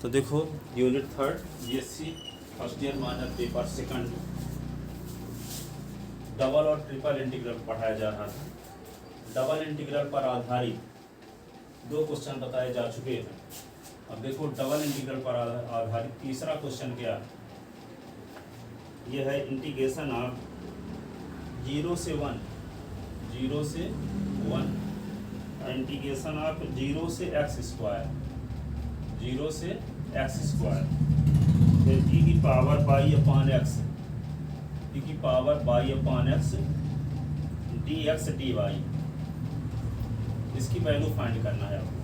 तो देखो unit 3 BSc first year minor paper second double और ट्रिपल इंटीग्रल पढ़ाया जा रहा था। डबल इंटीग्रल पर आधारित दो क्वेश्चन बताए जा चुके हैं। अब देखो डबल इंटीग्रल पर आधारित तीसरा क्वेश्चन क्या है। यह है इंटीग्रेशन ऑफ 0 से 1 इंटीग्रेशन ऑफ 0 से x स्क्वायर 0 से x स्क्वायर फिर e की power by upon x e की power by upon x dx dy इसकी वैल्यू फाइंड करना है आपको,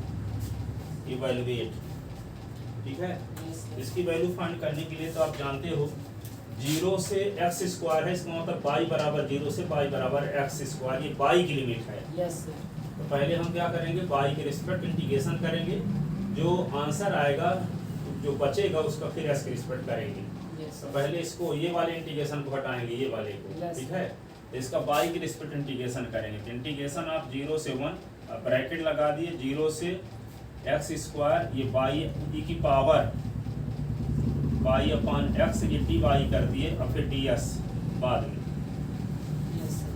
इवैल्यूएट। ठीक है, इसकी वैल्यू फाइंड करने के लिए तो आप जानते हो 0 से x स्क्वायर है, इसका मतलब y बराबर 0 से y बराबर x स्क्वायर, ये y की लिमिट है। Yes sir. तो पहले हम क्या करेंगे, y के रिस्पेक्ट इंटीग्रेशन करेंगे, जो आंसर आएगा जो बचेगा उसका फिर s के रिस्पेक्ट करेंगे। यस तो पहले इसको ये वाले इंटीग्रेशन को हटाएंगे, ये वाले को। Yes. ठीक है, तो इसका y के रिस्पेक्ट इंटीग्रेशन करेंगे। तो इंटीग्रेशन आप 0 से 1 ब्रैकेट लगा दिए, 0 से x स्क्वायर ये y e की पावर y अपॉन x ये dy कर दिए, और फिर ds बाद में। Yes sir.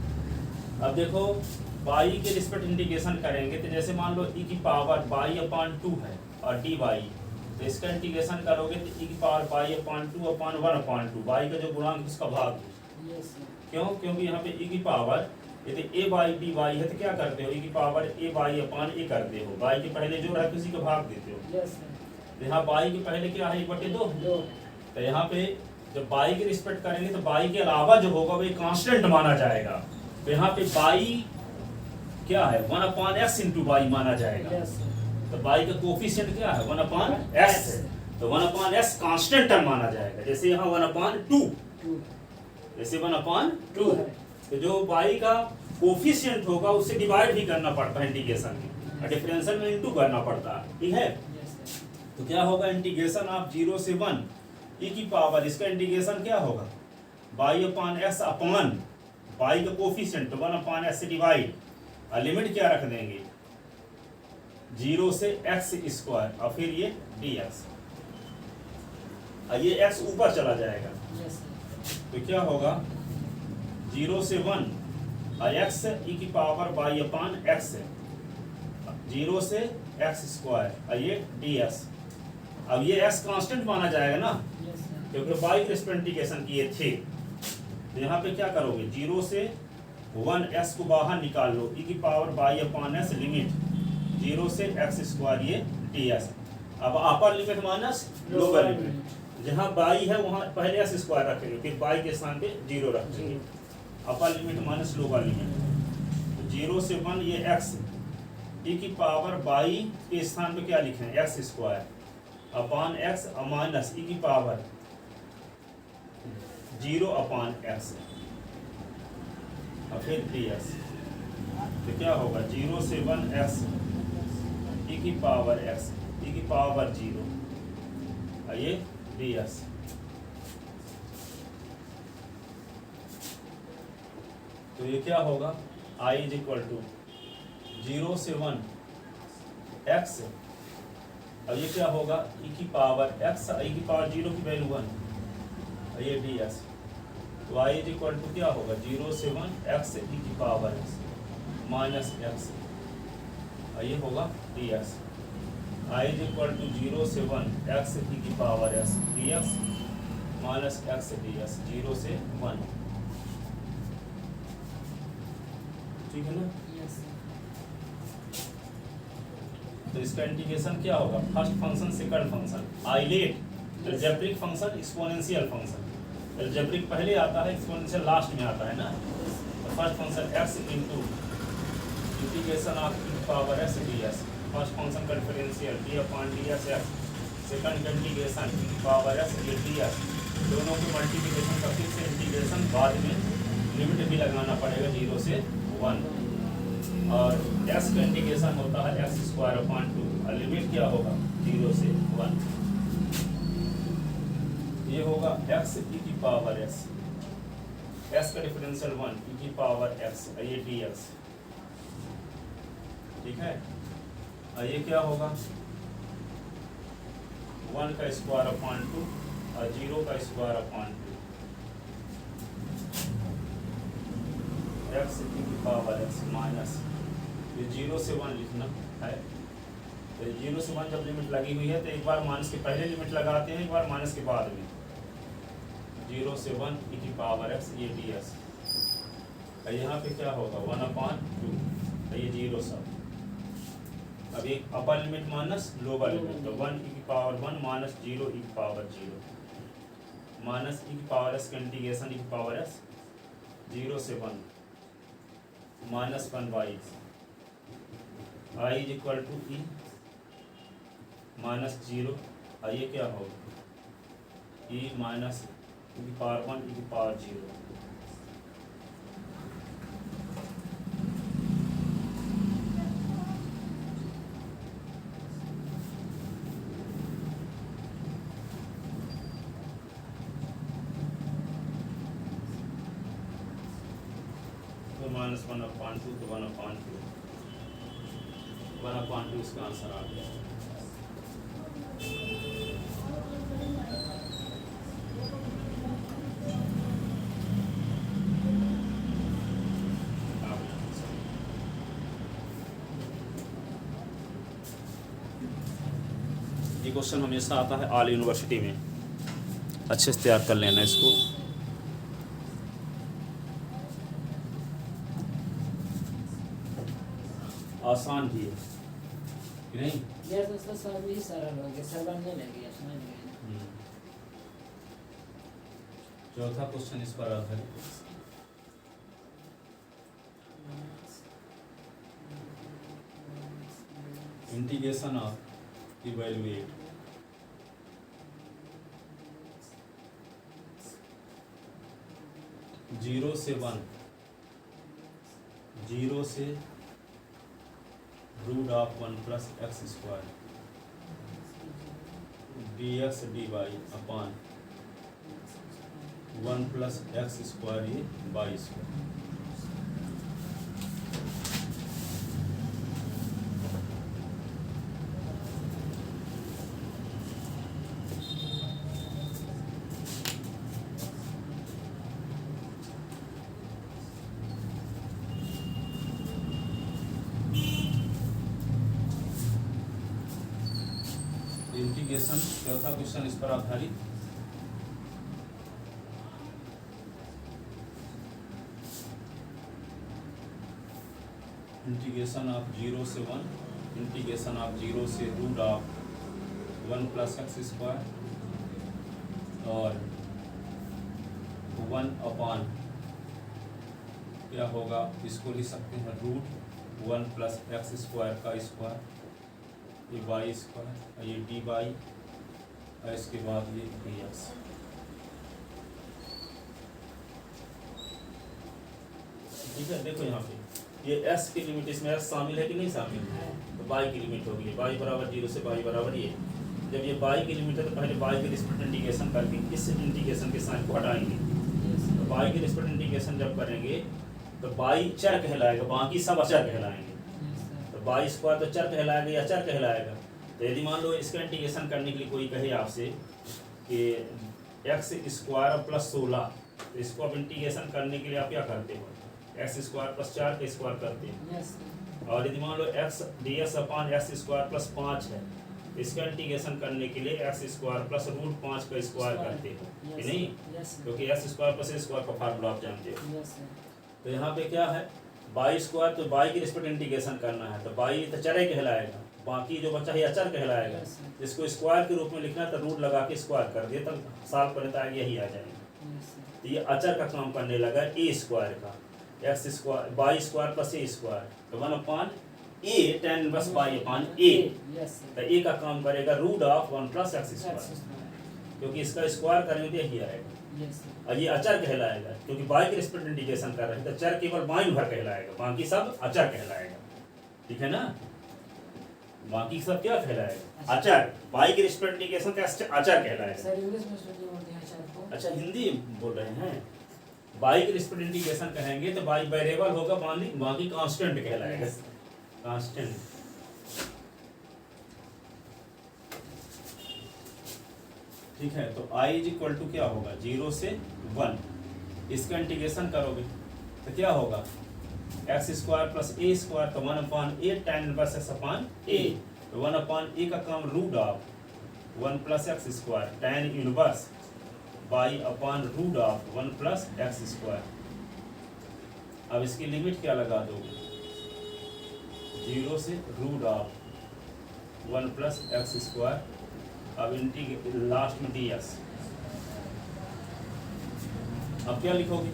अब देखो y के रिस्पेक्ट इंटीग्रेशन करेंगे तो जैसे मान लो e की पावर y अपॉन 2 है और dy, तो इसका इंटीग्रेशन करोगे तो e की power y upon 2 upon 1 upon 2, y का जो गुणांक है उसका भाग। Yes sir. क्यों? क्योंकि यहाँ पे e की पावर यदि a बाई dy है तो क्या करते हो, e की power a by upon a करते हो, y के पहले जो रहा उसी का भाग देते हो। Yes sir. तो यहाँ y के पहले क्या है, 1/2। दो। तो यहाँ पे जब y के रिस्पेक्ट करेंगे तो y के अलावा जो होगा वो एक कांस्टेंट माना जाएगा। तो यहाँ पे y क्या है, 1 अपॉन x इंटू y माना जाएगा। Yes sir. तो y का कोफिशिएंट क्या है, 1 अपॉन x है, तो 1 अपॉन x कांस्टेंट टर्म माना जाएगा। जैसे यहाँ 1 अपॉन 2, टू। जैसे 1 अपॉन 2, है। तो जो y का कोफिशिएंट होगा उससे डिवाइड भी करना पड़ता है इंटीग्रेशन में, और डिफरेंशियल में इनटू करना पड़ता है। ठीक है, यस सर। तो क्या होगा इंटीग्रेशन ऑफ 0 से 1 e की पावर, इसका इंटीग्रेशन क्या होगा, y upon s upon y का कोफिशिएंट 1 अपॉन s से डिवाइड, और लिमिट क्या रख देंगे 0 से x स्क्वायर, और फिर ये dx, और ये x ऊपर चला जाएगा। Yes sir. तो क्या होगा 0 से 1 और x e की पावर y अपॉन x 0 से x स्क्वायर, और ये ds। अब ये x कांस्टेंट माना जाएगा ना, यस सर। क्योंकि y के रिस्पेक्ट इंटीग्रेशन किए थे। तो यहाँ पे क्या करोगे, 0 से 1 s को बाहर निकाल लो, e की power y upon s limit 0 से x स्क्वायर ये ds। अब अपर लिमिट माइनस लोअर लिमिट, जहाँ y है वहाँ पहले s स्क्वायर रखेंगे, फिर y के स्थान पे 0 रखेंगे। अपर लिमिट माइनस लोअर लिमिट, 0 से 1 ये x e की पावर y के स्थान पे क्या लिखें, x square upon x minus e की पावर 0 अपॉन x, और फिर ds। तो क्या होगा 0 से 1 x e की पावर x e की पावर 0, और ये ds। तो ये क्या होगा, i इज इक्वल टू 0 से 1 x, अब ये क्या होगा e की पावर x, e की पावर 0 की वैल्यू 1, और ये ds। तो i इज इक्वल टू क्या होगा 0 से 1 x e की पावर x माइनस x, और ये होगा ds। i is equal to 0 से 1 x e की power s dx minus x ds 0 से 1। ठीक है ना। Yes sir. तो इसका इंटीग्रेशन क्या होगा, first function second function, ILATE, algebraic function, exponential function. Algebraic पहले आता है, एक्सपोनेंशियल लास्ट में आता है ना। तो first function x into integration of e power s ds, first function का differential d upon ds x, second का integration e power s ds, दोनों की मल्टीप्लिकेशन का फिर से इंटीग्रेशन, बाद में लिमिट भी लगाना पड़ेगा 0 से 1, और x का इंटीग्रेशन होता है x स्क्वायर अपॉन 2, और लिमिट क्या होगा 0 से 1। ये होगा x e की पावर s, s का डिफरेंशियल 1 e की पावर x, ये dx। ठीक है, और ये क्या होगा 1 का स्क्वायर अपॉन 2 और 0 का स्क्वायर अपॉन 2 x की पावर x माइनस ये 0 से 1 लिखना है। तो 0 से 1 जब लिमिट लगी हुई है तो एक बार माइनस के पहले लिमिट लगाते हैं, एक बार माइनस के बाद में। 0 से 1 e की पावर x ये ds। यहाँ पे क्या होगा 1/2 तो ये 0 सब। अब एक upper limit minus lower limit, तो 1 e की पावर 1 माइनस 0 e की पावर 0 माइनस e की पावर s का इंटीग्रेशन e की पावर s 0 से 1 minus 1/, i is equal to e minus 0, और ये क्या होगा e माइनस e की पावर 1 e की पावर 0। तो माइनस 1/2 तो 1/2 1/2 इसका आंसर आ गया। ये क्वेश्चन हमेशा आता है ऑल यूनिवर्सिटी में, अच्छे से तैयार कर लेना इसको। आसान भी है कि नहीं? ये तो सब ही सरल हो गया, सरल नहीं लगे समझ गए। चौथा क्वेश्चन इस पर आधारित इंटीग्रेशन ऑफ इवैल्यूएट जीरो से 1 √1 + x² dx dy upon 1 + x² ये y²। इंटीग्रेशन चौथा क्वेश्चन इस पर आधारित इंटीग्रेशन ऑफ 0 से 1 इंटीग्रेशन ऑफ 0 से √1 + x² और 1 अपॉन क्या होगा, इसको लिख सकते हैं √1 + x² का स्क्वायर, ये y² और ये dy और इसके बाद ये dx। ठीक है, देखो यहाँ पे ये s की लिमिट, इसमें s शामिल है कि नहीं शामिल है, तो y की लिमिट होगी y बराबर 0 से y बराबर ये। जब ये y की लिमिट है तो पहले y के रिस्पेक्ट इंटीग्रेशन करके इस इंटीग्रेशन के साइन को हटाएंगे। तो y के रिस्पेक्ट इंटीग्रेशन जब करेंगे तो y चर कहलाएगा, बाकी सब अचर कहलाएंगे। तो y² तो चर कहलाएगा या अचर कहलाएगा। तो यदि मान लो इसका इंटीग्रेशन करने के लिए कोई कहे आपसे कि x² + 16, तो इसको अब इंटीग्रेशन करने के लिए आप क्या करते हो, x² + 4 का स्क्वायर करते हैं। और यदि मान लो x dx अपॉन x² + 5 है, इसका इंटीग्रेशन करने के लिए x² + √5 का स्क्वायर करते हो कि नहीं, क्योंकि x² + a² का फार्मूला आप जानते हो। तो यहाँ पे क्या है y², तो y की रिस्पेक्ट इंटीग्रेशन करना है, तो y तो चर कहलाएगा, बाकी जो बचा है अचर कहलाएगा। इसको स्क्वायर के रूप में लिखना है तो रूट लगा के स्क्वायर कर दिए, तब साल पर यही आ जाएगा। तो ये अचर का काम करने लगा a² का, x² y² + a², तो 1/a tan इनवर्स y/a। तो a का काम करेगा √1 + x², क्योंकि इसका स्क्वायर करेंगे तो यही आएगा। और ये अचर कहलाएगा क्योंकि y के रिस्पेक्ट इंटीग्रेशन कर रहे हैं, तो चर केवल y भर कहलाएगा, बाकी सब अचर कहलाएगा। ठीक है ना, बाकी सब क्या कहलाएगा, अचर। y के रिस्पेक्ट इंटीग्रेशन का अचर कहलाएगा। सर इंग्लिश में स्टडी बोलते हैं अचर को। अच्छा, हिंदी बोल रहे हैं। y के रिस्पेक्ट इंटीग्रेशन कहेंगे तो y वेरिएबल होगा, बाकी कांस्टेंट कहलाएगा, कांस्टेंट। ठीक है, तो i इज इक्वल टू क्या होगा 0 से 1, इसका इंटीग्रेशन करोगे तो क्या होगा x square plus a square, तो 1/a tan inverse x upon a, तो 1/a का काम root of 1 plus x square tan inverse by upon root of 1 plus x square. अब इसकी लिमिट क्या लगा दोगे 0 से root of 1 plus x square, अब लास्ट में ds। अब क्या लिखोगे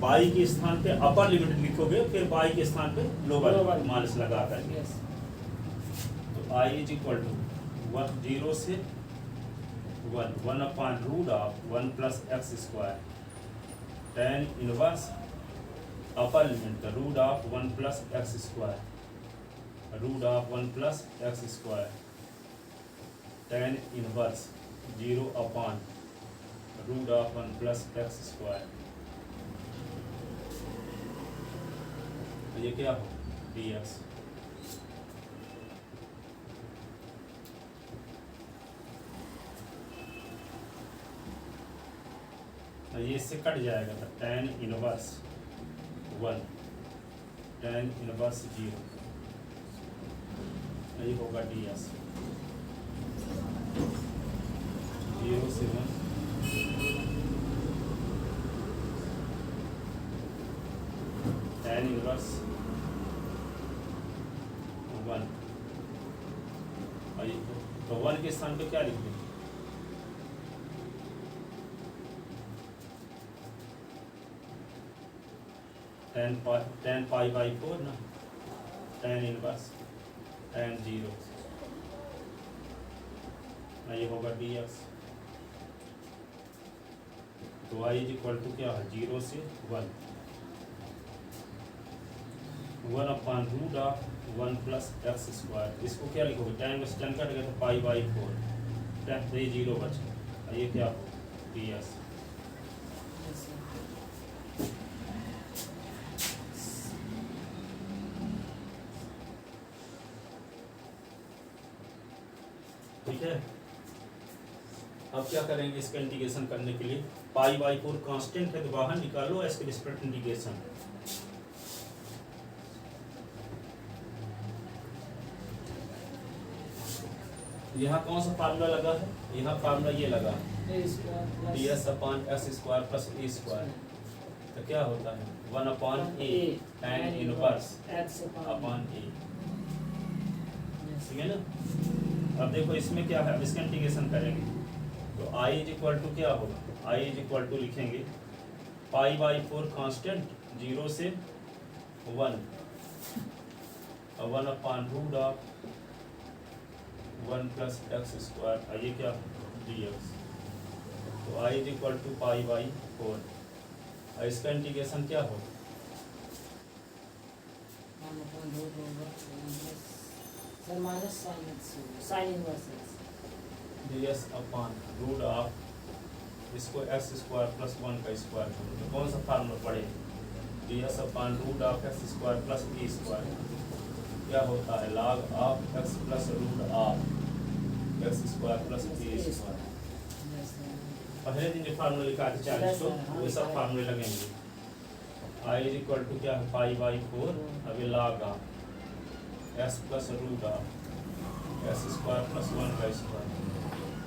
बाई के स्थान पे अपर लिमिट लिखोगे, फिर बाई के स्थान पे लोअर लिमिट माइनस लगा कर। यस तो i इज इक्वल टू 0 से 1 upon root of 1 plus x square tan inverse upper limit root of 1 plus x square, root of 1 plus x square tan inverse 0 upon root of 1 plus x square, ये क्या हो dx। ये इससे cut जाएगा तो tan inverse 1 tan inverse 0, ये होगा ds 0 से 1 tan इनवर्स 1, तो 1 के स्थान पे क्या लिख दें tan पाई बाई 4 ना, tan इनवर्स tan 0, ये होगा dx। तो y इज इक्वल टू क्या है 0 से 1 upon root of 1 plus x square, इसको क्या लिखोगे tan में से tan कट गया तो पाई बाई 4, tan तो ये 0 बच गया, ये क्या हो ds। यस ठीक है, अब क्या करेंगे इसका इंटीग्रेशन करने के लिए, पाई बाई 4 कांस्टेंट है तो बाहर निकालो, इसके रिस्पेक्ट इंटीग्रेशन। यहाँ कौन सा फार्मूला लगा है, यहाँ फार्मूला ये लगा a square plus ds upon x square plus a square, तो क्या होता है 1 अपॉन a tan inverse x upon a, ठीक है ना। अब देखो इसमें क्या है, अब इसका इंटीग्रेशन करेंगे तो i इज इक्वल टू क्या होगा, i इज इक्वल टू लिखेंगे पाई बाई 4 कांस्टेंट 0 से 1 और 1 upon root of 1 plus x square, ये क्या dx। तो i is equal to pi by 4, और इसका इंटीग्रेशन क्या होगा sir minus sine x sine inverse x ds upon root of इसको एक्स स्क्वायर प्लस 1 का स्क्वायर, तो कौन सा फार्मूला पड़े ds upon root of x square plus a square, क्या होता है log of x plus root of x square plus a square. Yes पहले दिन जो फार्मूला लिखा था 40 तो वो सब फार्मूले लगेंगे। i इज इक्वल टू क्या है पाई बाई 4, अभी log of x plus root of x square plus 1 का स्क्वायर,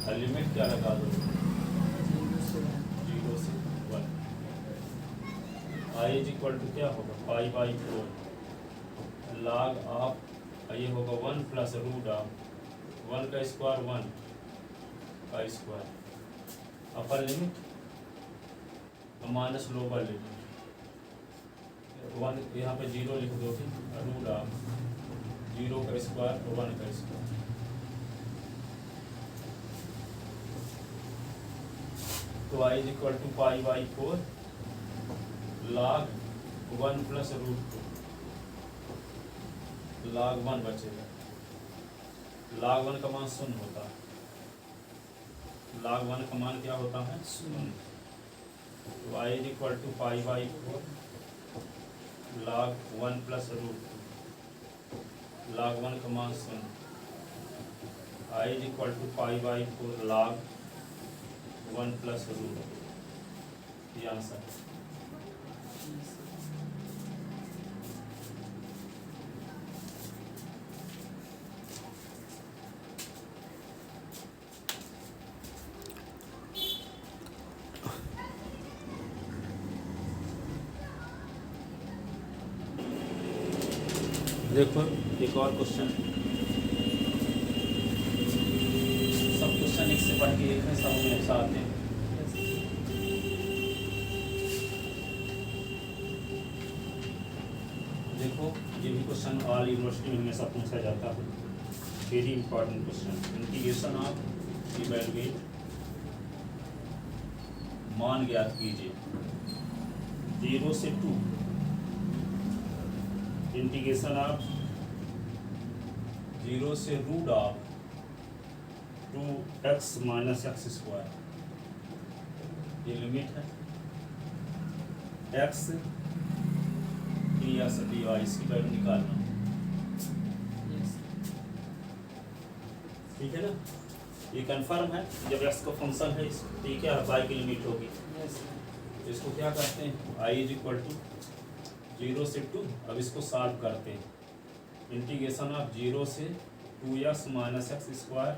और लिमिट क्या लगा दो 0 से 1। i इज इक्वल टू क्या होगा पाई बाई 4 log ऑफ, ये होगा 1 प्लस रूट ऑफ 1 का स्क्वायर 1 का square, upper limit minus lower limit 1, यहाँ पे 0 लिख दो, रूट ऑफ 0 का स्क्वायर 1 का स्क्वायर। तो i is equal to pi by 4 log 1 plus root 2 log 1 बचेगा, log 1 का मान 0 होता है, log 1 का मान क्या होता है 0। तो i is equal to pi by 4 log 1 plus root 2 log 1 का मान 0, i is equal to pi by 4 log 1 plus root, ये आंसर है। देखो एक और क्वेश्चन, सब क्वेश्चन एक से बढ़ के एक है, सब में एक साथ हैं। देखो ये भी क्वेश्चन ऑल यूनिवर्सिटी में हमेशा पूछा जाता है, very important question. Integration of evaluate, मान ज्ञात कीजिए 0 से 2, इंटीग्रेशन ऑफ 0 से root of 2x minus x square, ये लिमिट है x या dy, इसकी वैल्यू निकालना, ठीक है ना। ये कंफर्म है, जब x का फंक्शन है तो ये क्या है, y की लिमिट होगी। तो इसको क्या करते हैं, i इज इक्वल टू 0 से 2, अब इसको सॉल्व करते हैं। इंटीग्रेशन ऑफ 0 से 2x माइनस एक्स स्क्वायर,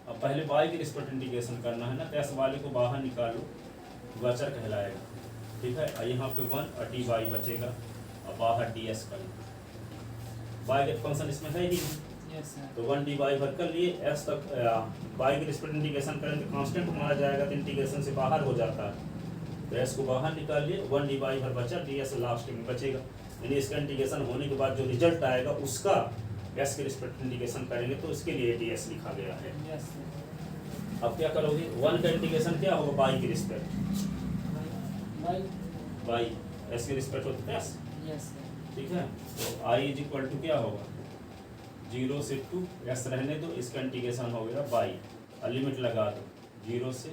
अब पहले y के रिस्पेक्ट इंटीग्रेशन करना है ना, तो s वाले को बाहर निकालो, अचर कहलाएगा, ठीक है। और यहाँ पे 1 और dy बचेगा, और बाहर ds कर लो, y का फंक्शन इसमें है ही, तो 1 dy भर कर लिए, s तक y के रिस्पेक्ट इंटीग्रेशन करें तो कांस्टेंट माना जाएगा, तो इंटीग्रेशन से बाहर हो जाता है, तो s को बाहर निकाल लिए, 1 dy भर बचा, ds लास्ट में बचेगा। यानी इसका इंटीग्रेशन होने के बाद जो रिजल्ट आएगा उसका s के रिस्पेक्ट इंटीग्रेशन करेंगे, तो इसके लिए ds लिखा गया है। अब क्या करोगे, 1 का इंटीग्रेशन क्या होगा, y के रिस्पेक्ट, y s के रिस्पेक्ट होता है s, ठीक है। तो i इज इक्वल टू क्या होगा, 0 से 2, s रहने दो, इसका इंटीग्रेशन हो गया y, और लिमिट लगा दो 0 से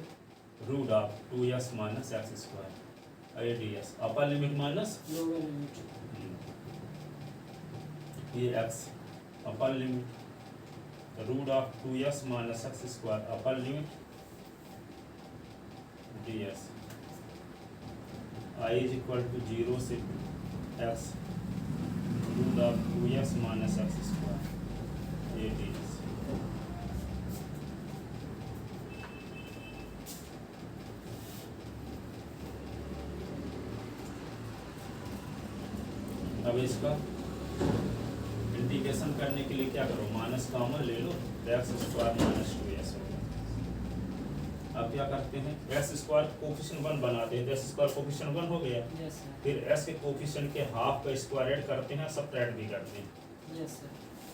root of 2x minus x square, ds, upper limit minus ये x, upper limit root of 2x minus x square, upper limit ds, i is equal to 0 से 2x root of 2x minus x square, ये ds। अब इसका integration करने के लिए क्या करो, माइनस कॉमन ले लो, एक्स स्क्वायर माइनस 2s हो गया। अब क्या करते हैं, एक्स स्क्वायर कोफिशिएंट 1 बनाते हैं, तो एक्स स्क्वायर कोफिशिएंट 1 हो गया, फिर s के कोफिशिएंट के हाफ का स्क्वायर ऐड करते हैं, सबट्रैक्ट भी करते हैं।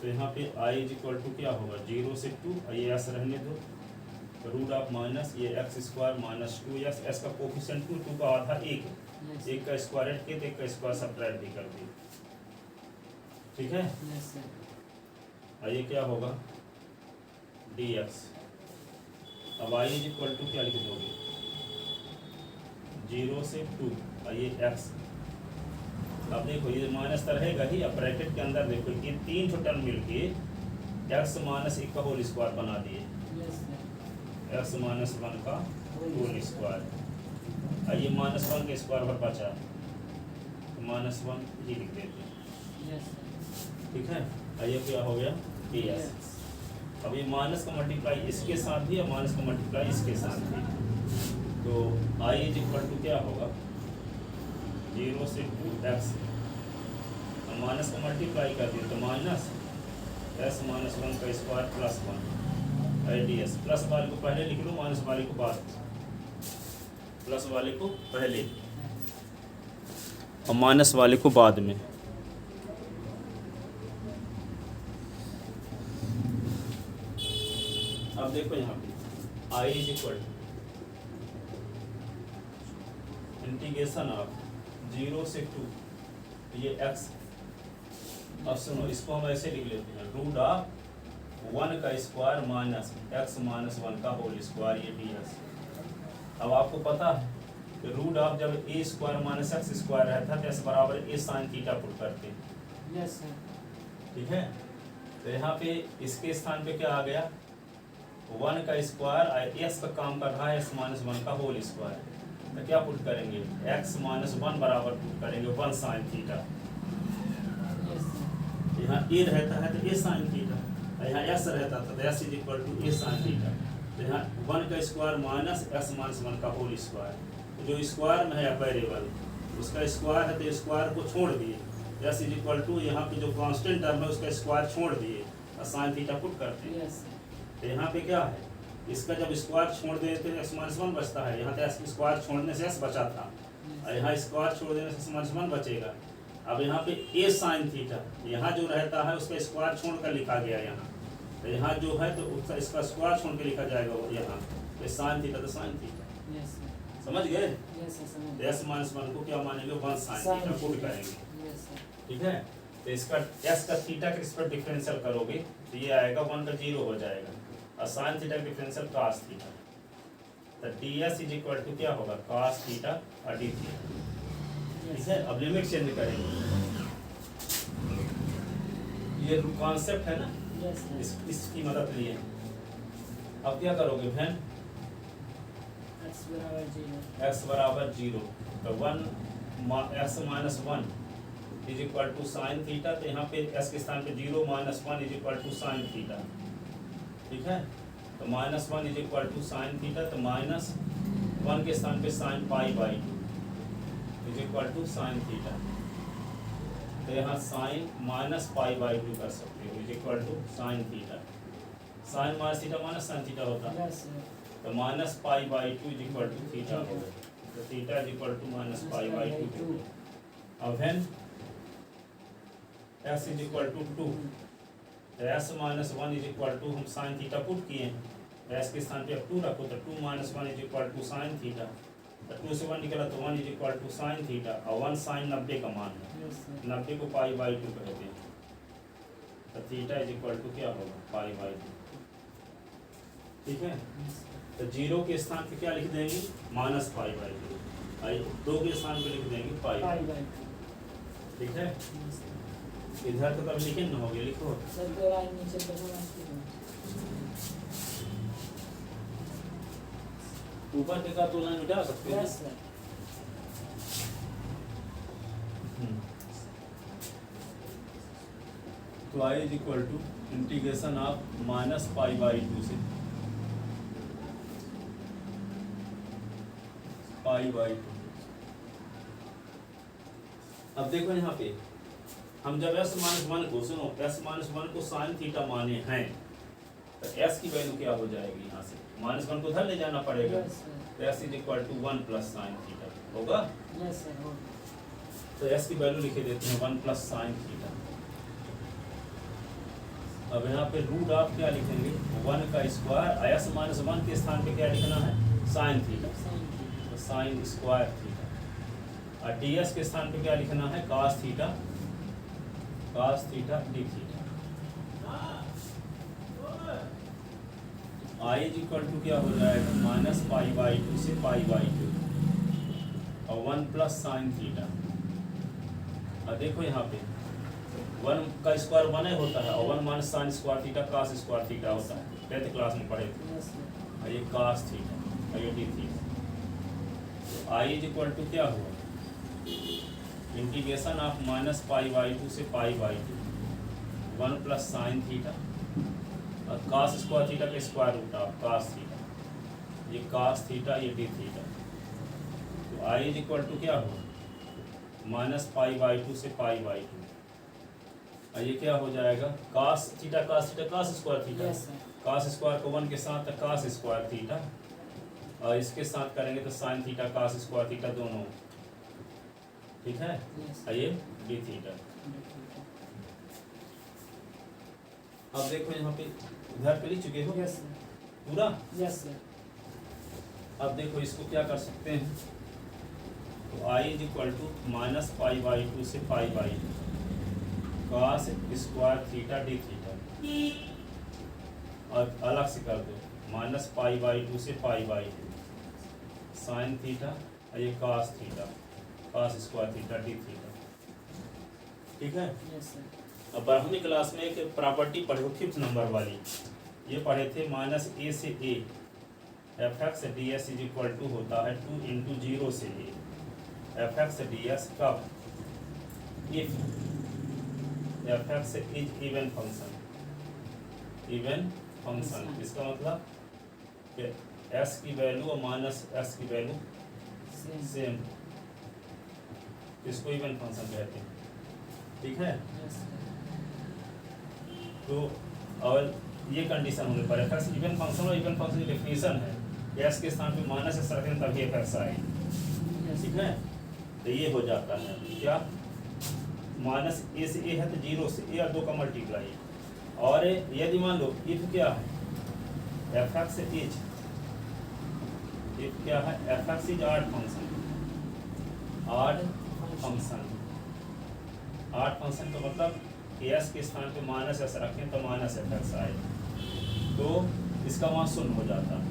तो यहाँ पे i इज इक्वल टू क्या होगा, 0 से 2, ये s रहने दो, रूट ऑफ माइनस ये x square minus 2s, s का कोफिशिएंट 2 का आधा 1 का स्क्वायर ऐड किए, तो 1 का स्क्वायर सबट्रैक्ट भी कर दिए, ठीक है। और ये क्या होगा, dx। अब i इज इक्वल टू क्या लिख दोगे, 0 से 2, और ये x। अब देखो ये माइनस तो रहेगा ही, अब ब्रैकेट के अंदर देखो ये 3 टर्म मिलके x माइनस 1 का होल स्क्वायर बना दिए, x माइनस 1 का होल स्क्वायर, और ये माइनस 1 के स्क्वायर पर बचा, माइनस 1 ये लिख देते हैं, ठीक है। और ये क्या हो गया, ds। अब ये माइनस का मल्टीप्लाई इसके साथ भी और माइनस का मल्टीप्लाई इसके साथ भी, तो i इज इक्वल टू क्या होगा, 0 से 2x, माइनस का मल्टीप्लाई कर दिए तो माइनस s माइनस 1 का स्क्वायर प्लस 1 ds। प्लस वाले को पहले लिख लो, माइनस वाले को बाद, प्लस वाले को पहले और माइनस वाले को बाद में। अब देखो यहाँ पे i is equal integration of 0 से 2, ये x। अब सुनो, इसको हम ऐसे लिख लेते हैं, रूट ऑफ 1 का स्क्वायर माइनस x माइनस 1 का होल स्क्वायर, ये ds। अब आपको पता है कि रूट ऑफ जब a square minus x square रहता है तो s बराबर a साइन थीटा पुट करते हैं, यस सर, ठीक है। तो यहाँ पे इसके स्थान पे क्या आ गया, 1 का स्क्वायर एस का काम कर रहा है एस माइनस 1 का होल स्क्वायर, तो क्या पुट करेंगे x माइनस 1 बराबर पुट करेंगे 1 साइन थीटा। यहाँ ए रहता है तो ए साइन थीटा, यहाँ एस रहता था तो s is equal to a sine theta. तो यहाँ 1 का स्क्वायर माइनस एस माइनस 1 का होल स्क्वायर, तो जो स्क्वायर में है वेरिएबल उसका स्क्वायर है तो स्क्वायर को छोड़ दिए, एस इज इक्वल टू यहाँ पे जो कांस्टेंट टर्म है उसका स्क्वायर छोड़ दिए और साइन थीटा पुट करते हैं। तो यहाँ पे क्या है इसका जब स्क्वायर छोड़ देते तो एस माइनस 1 बचता है, यहाँ तो स्क्वायर छोड़ने से एस बचा था और यहाँ स्क्वायर छोड़ देने से एस माइनस 1 बचेगा। अब यहाँ पे ए साइन थीटा यहाँ जो रहता है उसका स्क्वायर छोड़ कर लिखा गया यहाँ, तो यहाँ जो है तो उसका इसका स्क्वायर छोड़ के लिखा जाएगा यहाँ तो साइन थीटा तो साइन थीटा। समझ गए? एस माइनस 1 को क्या मानेंगे 1 साइन थीटा पुट करेंगे, ठीक है। तो इसका एस का थीटा के इस पर डिफरेंशियल करोगे तो ये आएगा 1 का 0 हो जाएगा और साइन थीटा का डिफरेंशियल cos थीटा, तो ds इज इक्वल टू क्या होगा cos थीटा और d थीटा, ठीक है। अब लिमिट चेंज करेंगे, ये कॉन्सेप्ट है ना, इसकी मदद लिए। अब क्या करोगे बहन x बराबर 0 तो 1 x minus 1 is equal to sine theta, तो यहाँ पे s के स्थान पे 0 minus 1 is equal to sine theta, ठीक है। तो minus 1 is equal to sine theta, तो माइनस 1 के स्थान पे sine pi by 2 is equal to sine theta, तो यहाँ साइन माइनस पाई बाई 2 कर सकते हो is equal to sine theta. Sine minus theta minus sine theta होता है, तो minus pi by 2 is equal to theta होगा, तो theta is equal to minus pi by 2। अब है s इज इक्वल टू 2, तो s minus 1 is equal to हम sine theta put किए, s के स्थान पे अब 2 रखो तो 2 minus 1 is equal to sine theta, तो 2 से 1 निकला तो 1 is equal to sine theta और 1 साइन 90 का मान है, 90 को पाई बाई 2 कहते हैं, तो थीटा इज इक्वल टू क्या होगा पाई बाई 2, ठीक है। तो 0 के स्थान पे क्या लिख देंगे माइनस पाई बाई 2, 2 के स्थान पे लिख देंगे पाई बाई 2, ठीक है। इधर तो कभी लिखे न होगे, लिखो ऊपर के का तुलना मिटा सकते हैं। तो I is equal to integration of minus pi by 2 से पाई बाई 2। अब देखो यहाँ पे हम जब s माइनस 1 को सुनो s माइनस 1 को साइन थीटा माने हैं तो s की वैल्यू क्या हो जाएगी, यहाँ से माइनस 1 को उधर ले जाना पड़ेगा, तो s is equal to 1 plus sine theta होगा। तो s की वैल्यू लिखे देते हैं 1 प्लस साइन थीटा। अब यहाँ पे रूट आप क्या लिखेंगे 1 का स्क्वायर, s माइनस 1 के स्थान पे क्या लिखना है साइन थीटा, तो साइन स्क्वायर थीटा, और ds के स्थान पे क्या लिखना है cos theta d theta. I is equal to क्या हो जाएगा माइनस पाई बाई 2 से पाई बाई 2 और 1 प्लस साइन थीटा। और देखो यहाँ पे 1 का स्क्वायर 1 ही होता है और 1 minus sign square theta cos square theta होता है, 10th क्लास में पढ़े थे। और ये cos थीटा और ये d theta. I is equal to क्या हुआ integration of minus pi by 2 से pi by 2 1 plus sine theta और cos स्क्वायर थीटा के square root of cos theta, ये cos थीटा ये डी थीटा। तो आई इज इक्वल टू क्या हुआ माइनस पाई बाई 2 से पाई बाई 2 और ये क्या हो जाएगा cos theta cos square theta, cos square को 1 के साथ cos स्क्वायर थीटा और इसके साथ करेंगे तो sine theta cos square theta दोनों, ठीक है। ये डी थीटा। अब देखो यहाँ पे उधर पे लिख चुके हो पूरा। अब देखो इसको क्या कर सकते हैं, तो I is equal to minus pi by 2 से pi by cos square theta d theta, और अलग से कर दो माइनस पाई बाई 2 से पाई बाई 2 साइन थीटा और ये cos theta cos square theta d theta, ठीक है। अब 12वीं क्लास में एक प्रॉपर्टी पढ़ो 5th नंबर वाली, ये पढ़े थे माइनस ए से a f x d s is equal to होता है 2 इंटू 0 से a f x d s कब if f x is even function इसका मतलब कि एस की वैल्यू और माइनस एस की वैल्यू सेम, इसको इवन फंक्शन कहते हैं, ठीक है। तो और ये कंडीशन होने पर एफ एक्स इवन फंक्शन और इवन फंक्शन की डेफिनेशन है एस के स्थान पे माइनस एस रखें तभी एफ एक्स आए, ठीक है। तो ये हो जाता है क्या, माइनस ए से ए है तो 0 से ए और 2 का मल्टीप्लाई, और यदि मान लो इफ क्या है एफ एक्स इज इफ क्या है f x is odd function का मतलब कि एस के स्थान पे माइनस एस रखें तो माइनस एफ एक्स आए, तो इसका मान शून्य हो जाता है।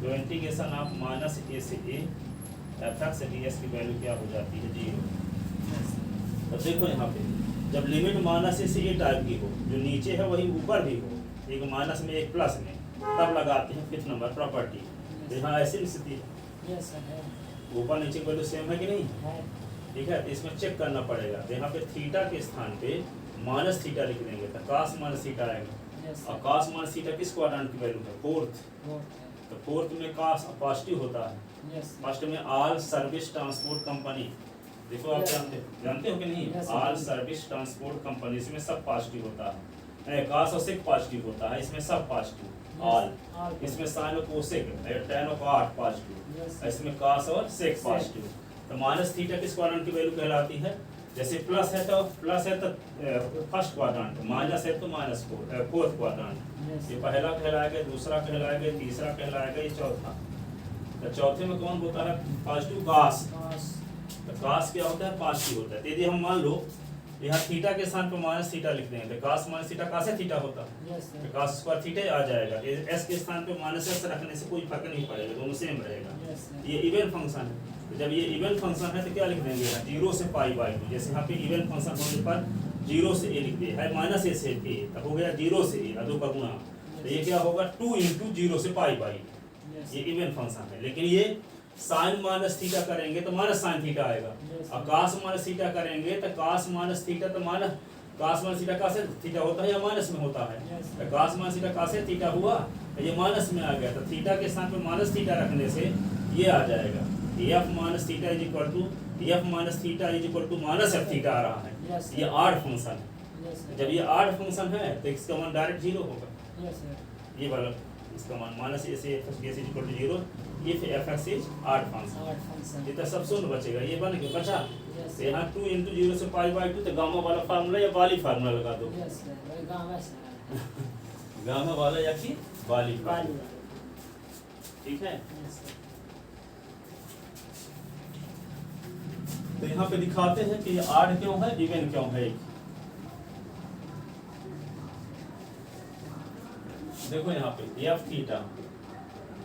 तो इंटीग्रेशन ऑफ माइनस ए से a f x d S की वैल्यू क्या हो जाती है 0। तो देखो यहाँ पे जब लिमिट माइनस ए से ए टाइप की हो, जो नीचे है वही ऊपर भी हो, एक माइनस में एक प्लस में, तब लगाते हैं 5th नंबर प्रॉपर्टी। तो यहाँ ऐसी स्थिति है, ऊपर नीचे वैल्यू सेम है कि नहीं, ठीक है। तो इसमें चेक करना पड़ेगा। तो यहाँ पे थीटा के स्थान पे माइनस थीटा लिख देंगे तो कास माइनस थीटा आएगा, और कास माइनस थीटा किस क्वाड्रेंट की वैल्यू है 4th, तो 4th में कास पॉजिटिव होता है। फर्स्ट में ऑल सर्विस ट्रांसपोर्ट कंपनी, देखो आप जानते हो कि नहीं, ऑल सर्विस ट्रांसपोर्ट कंपनी, इसमें सब पॉजिटिव होता है, कास और सेक पॉजिटिव होता है, इसमें सब पॉजिटिव, ऑल, इसमें साइन और कोसेक, tan और cot पॉजिटिव, इसमें कास और सेक पॉजिटिव। तो माइनस थीटा किस क्वाड्रेंट की वैल्यू कहलाती है, जैसे प्लस है तो फर्स्ट क्वाड्रेंट, माइनस है तो माइनस 4th क्वाड्रेंट। ये पहला कहलाएगा, दूसरा कहलाएगा, तीसरा कहलाएगा, ये चौथा। तो चौथे में कौन होता है पॉजिटिव, कास। तो कास क्या होता है, पॉजिटिव होता है। यदि हम मान लो यहाँ थीटा के स्थान पर माइनस थीटा लिख देंगे तो कास माइनस थीटा कास है थीटा होता है, तो कास स्क्वायर थीटा आ जाएगा। एस के स्थान पे माइनस एस रखने से कोई फर्क नहीं पड़ेगा, दोनों सेम रहेगा। ये इवन फंक्शन है, तो जब ये इवन फंक्शन है तो क्या लिख देंगे 0 से π/2, जैसे यहाँ पे इवन फंक्शन होने पर 0 से ए लिख दिए है, माइनस ए से ए, तो हो गया 0 से ए 2 का गुणा, तो ये क्या होगा 2 इंटू 0 से π/2, ये इवन फंक्शन है। लेकिन ये साइन माइनस थीटा करेंगे तो माइनस साइन थीटा आएगा, और कास माइनस थीटा करेंगे तो कास माइनस थीटा, तो माइनस कास माइनस थीटा कासे थीटा होता है या माइनस में होता है, तो कास माइनस थीटा कासे थीटा हुआ, तो ये माइनस में आ गया, तो थीटा के स्थान पे माइनस थीटा रखने से ये आ जाएगा f minus theta is equal to f minus theta is equal to minus f theta आ रहा है। ये आड फंक्शन है, जब ये आड फंक्शन है तो इसका मान डायरेक्ट 0 होगा, ये वाला इसका मान माइनस ए से f is equal to 0 if f x is odd function, ये तो सब शून्य बचेगा, ये बन गया बचा। तो यहाँ 2 इंटू 0 से π/2, तो गामा वाला फार्मूला या बाली फार्मूला लगा दो, गामा वाला या कि बाली फार्मूला, ठीक है। तो यहाँ पे दिखाते हैं कि ये आड क्यों है, इवन क्यों है। देखो यहाँ पे एफ थीटा,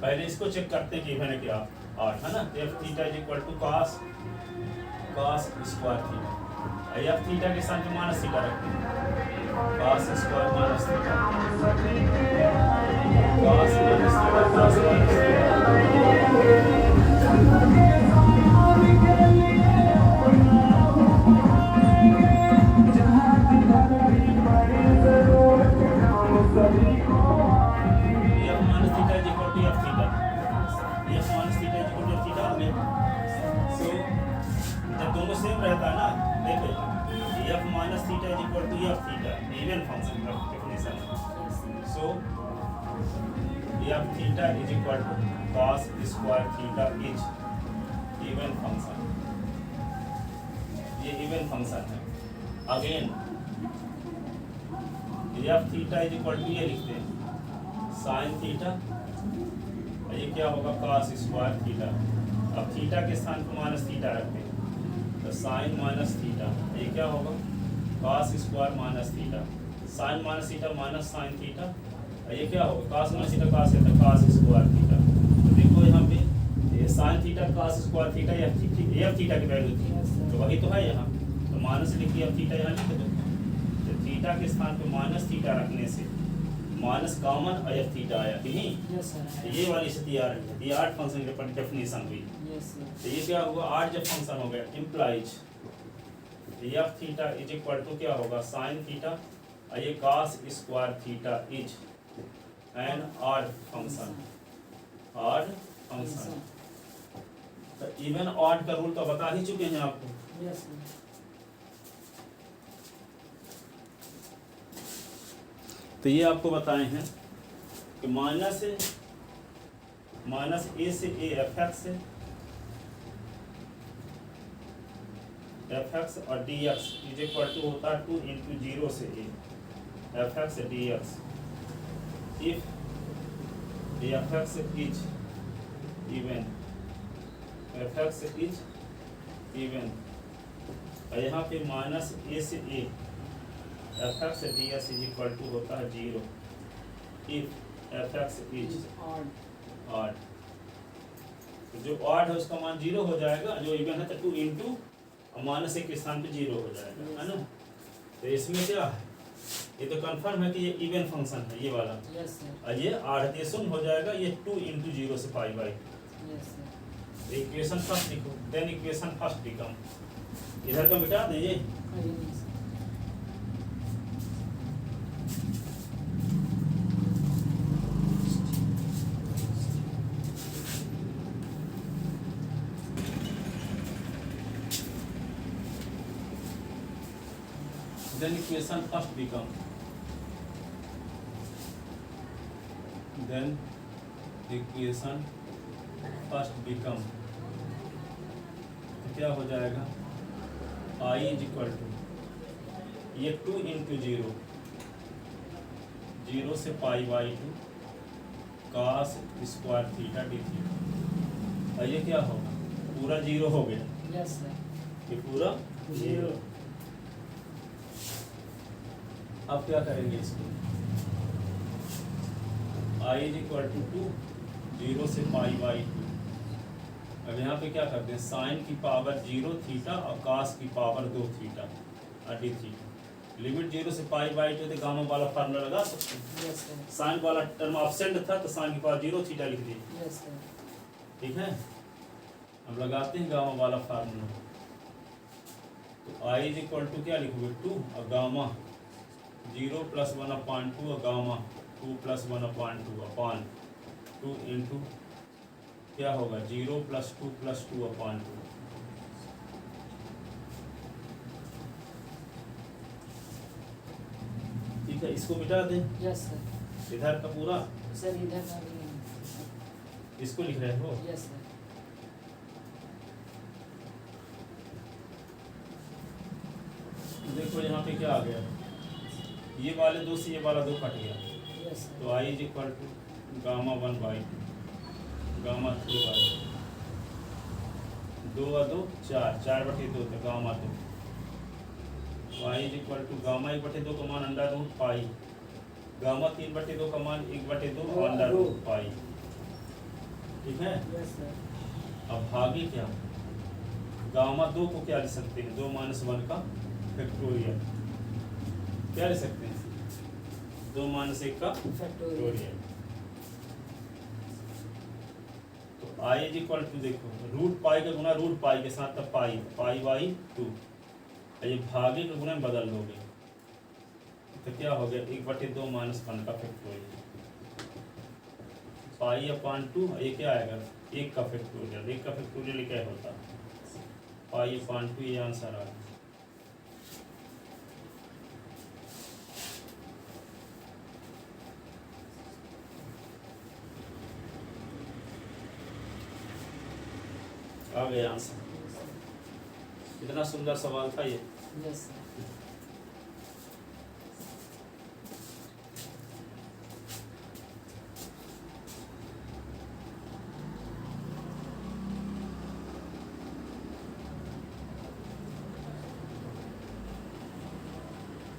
पहले इसको चेक करते हैं कि इवन है क्या, 8 है ना, f theta is equal to cos square theta, f theta के स्थान पे माइनस थीटा रखते हैं, cos square minus theta, cos minus theta, cos minus theta. Same रहता है ना, देखो f minus theta is equal to f theta, even function का डेफिनेशन है। So f theta is equal to cos square theta is even function, ये even function है। Again f theta is equal to ये लिखते हैं sign theta, ये क्या होगा cos स्क्वायर थीटा, अब थीटा के स्थान पर माइनस थीटा रखते हैं, तो साइन माइनस थीटा, ये क्या होगा cos square minus theta, sine minus theta minus sine theta, ये क्या होगा cos माइनस थीटा cos है तो cos स्क्वायर थीटा। तो देखो यहाँ पे ये sine theta cos square theta f theta की वैल्यू थी, तो वही तो है यहाँ, तो माइनस लिखिए एफ थीटा यहाँ लिख दो, तो थीटा के स्थान पे माइनस थीटा रखने से माइनस कॉमन एफ थीटा आया कि नहीं। यस सर तो ये वाली स्थिति आ रही है, ये 8 फंक्शन की डेफिनेशन हुई। यस सर तो ये क्या हुआ, 8 जब फंक्शन हो गया implies f theta is equal to क्या होगा साइन थीटा और ये cos square theta is an odd function, odd function. तो इवन ऑड का रूल तो बता ही चुके हैं आपको। यस सर तो ये आपको बताए हैं कि माइनस ए से ए एफ एक्स और d x is equal to होता है 2 इंटू 0 से a f x d x if f x is even, f x is even और यहाँ पे माइनस ए से a f x d x is equal to होता है 0 if f x is odd odd. तो जो odd है उसका मान 0 हो जाएगा, जो इवन है तो 2 इंटू माइनस 1 के स्थान पे 0 हो जाएगा, है ना। तो इसमें क्या है, ये तो कंफर्म है कि ये इवन फंक्शन है ये वाला, यस सर और ये ऑड है, ये शून्य हो जाएगा, ये 2 इंटू 0 से pi by. Yes sir equation first लिखो, देन इक्वेशन फर्स्ट बिकम, इधर तो मिटा दीजिए। करिए sir then equation first become, then equation first become तो क्या हो जाएगा I इज इक्वल टू ये 2 इंटू 0 0 से pi by 2 cos square theta d theta, और ये क्या होगा पूरा 0 हो गया, यस सर ये पूरा 0। अब क्या करेंगे इसको, I इज इक्वल टू 2 0 से पाई बाई 2। अब यहाँ पे क्या करते हैं, साइन की पावर 0 थीटा और cos की पावर 2 थीटा और डी थीटा। लिमिट 0 से पाई बाई 2 तो गामा वाला फार्मूला लगा सकते हैं। यस सर साइन वाला टर्म ऑब्सेंट था तो साइन की पावर 0 थीटा लिख दिए, यस सर ठीक है। हम लगाते हैं गामा वाला फार्मूला, तो I इज इक्वल टू क्या लिखोगे 2 और गामा 0 प्लस 1/2 और गामा 2 प्लस 1/2 अपॉन 2 इंटू क्या होगा 0 प्लस 2 प्लस 2/2। ठीक है, इसको मिटा दें, यस सर इधर का पूरा सर इधर का भी इसको लिख रहे हो। यस सर देखो यहाँ पे क्या आ गया, ये वाले 2 से ये वाला 2 कट गया, यस सर तो I is equal to gamma 1/2 gamma 3/2 2 और 2 4 4/2 तो gamma 2, y is equal to gamma 1/2 का मान अंडर रूट पाई, गामा 3/2 का मान 1/2 अंडर रूट पाई, ठीक है। यस सर अब भागे क्या, गामा 2 को क्या लिख सकते हैं 2 - 1 का फैक्टोरियल, क्या लिख सकते हैं 2 - 1 का फैक्टोरियल फैक्टोरियल। तो I इज इक्वल टू देखो रूट पाई का गुना रूट पाई के साथ तब पाई बाई 2, ये भागे के गुना में बदल दोगे तो क्या हो गया 1/2 - 1 का फैक्टोरियल, पाई/2 ये क्या आएगा 1 का फैक्टोरियल, 1 का फैक्टोरियल क्या होता है पाई/2, ये आंसर आ गया। आ गया आंसर, कितना सुंदर सवाल था ये। Yes sir